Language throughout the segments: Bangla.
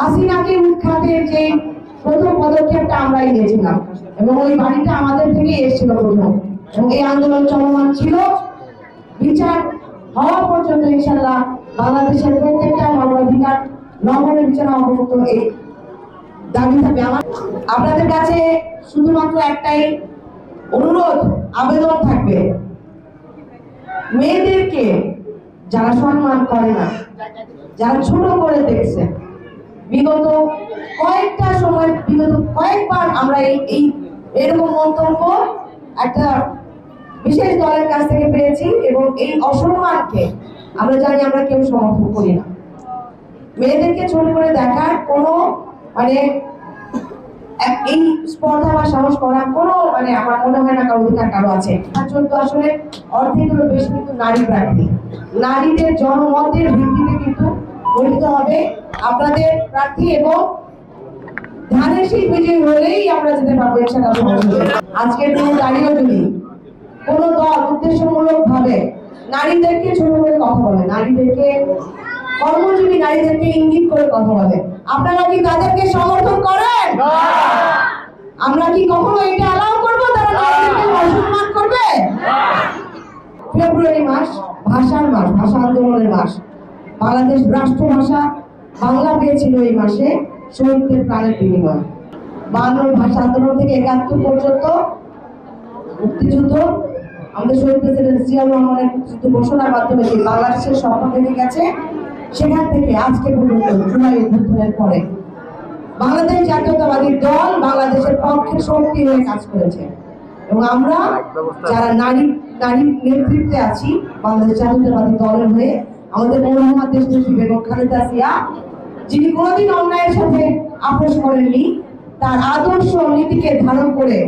হাসিনাকে উৎখাতের যে প্রথম পদক্ষেপটা আমরাই নিয়েছিলাম এবং ওই বাড়িটা আমাদের থেকে এসেছিল প্রথম, এবং এই আন্দোলন চলমান ছিল। বিচার হওয়া পর্যন্ত ইনশাল্লাহ বাংলাদেশের প্রত্যেকটা মানবাধিকার লঙ্ঘনের বিচার হওয়া পর্যন্ত এই দাবি থাকবে। আমার আপনাদের কাছে শুধুমাত্র একটাই অনুরোধ, আবেদন থাকবে, মেয়েদেরকে যারা সম্মান করে না, যারা ছোট করে দেখছে, বিগত কয়েকবার আমরা এই এরকম মন্তব্য একটা বিশেষ দলের কাছ থেকে পেয়েছি, এবং এই অসম্মানকে আমরা জানি আমরা কেউ সমর্থন করি না। মেয়েদেরকে ছোট করে দেখার কোনো এই স্পর্ধা বা সাহস করার কোনো আমার মনে হয় না কারো অধিকার কারো আছে। 14 আসলে অর্ধেকেরও বেশি কিন্তু নারী প্রার্থী। নারীদের জনমতের ভিত্তিতে কিন্তু গঠিত হবে আপনাদের প্রার্থী, এবং ধানের শীষ বিজয়ী হলেই আমরা যেতে পারবো ইনশাআল্লাহ। আজকের দিনে দাঁড়িয়েও যদি কোনো দল উদ্দেশ্যমূলক ভাবে নারীদেরকে ছোট করে কথা বলে, নারীদেরকে, কর্মজীবী নারীদেরকে ইঙ্গিত করে কথা বলে, আপনারা কি তাদেরকে সমর্থন করেন? আমরা কি কখনো এটা অ্যালাউ করবো তারা নারীদেরকে অসম্মান করবে? ফেব্রুয়ারি মাস ভাষার মাস, ভাষা আন্দোলনের মাস। বাংলাদেশ রাষ্ট্রভাষা বাংলা পেয়েছিল এই মাসে শহীদদের প্রাণের বিনিময়। 52 ভাষা আন্দোলন থেকে 71 পর্যন্ত মুক্তিযুদ্ধ আমাদের শহীদ প্রেসিডেন্ট জিয়াউর রহমানের মুক্তিযুদ্ধ ঘোষণার মাধ্যমে যে বাংলাদেশের স্বপ্ন দেখে গেছে, সেখান থেকে আজকে পর্যন্ত জুলাই অভ্যুত্থানের পরে বাংলাদেশ জাতীয়তাবাদী দল বাংলাদেশের পক্ষে শক্তি হয়ে কাজ করেছে, এবং আমরা যারা নারী নেতৃত্বে আছি বাংলাদেশ জাতীয়তাবাদী দলের হয়ে, আমাদের মহাত্মা দেশনেত্রী বেগম খালেদা জিয়া, যিনি কোনোদিন অন্যায়ের সাথে আপোষ করেননি, তার আদর্শ নীতিকে ধারণ করে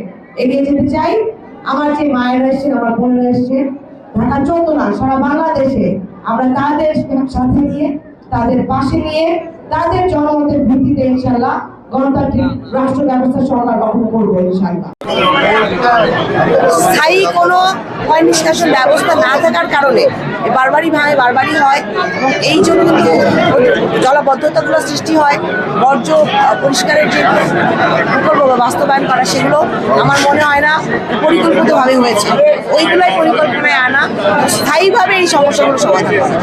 এগিয়ে যেতে চাই। আমার যে মায়েরা এসেছেন, আমার বোনেরা এসেছেন, ঢাকা 14 না সারা বাংলাদেশে আমরা তাদের সাথে নিয়ে, তাদের পাশে নিয়ে, তাদের জনমতের ভিত্তিতে ইনশাআল্লাহ গণতান্ত্রিক রাষ্ট্র ব্যবস্থা সরকার গঠন করবো ইনশাআল্লাহ। স্থায়ী কোনো পয় নিষ্কাশন ব্যবস্থা না থাকার কারণে বারবারই হয়, এবং এই জন্য কিন্তু জলাবদ্ধতাগুলো সৃষ্টি হয়। বর্জ্য পরিষ্কারের যে প্রকল্প বা বাস্তবায়ন করা, সেগুলো আমার মনে হয় না পরিকল্পিতভাবে হয়েছে। ওইগুলোই পরিকল্পনায় আনা, স্থায়ীভাবে এই সমস্যাগুলো সমাধান করা।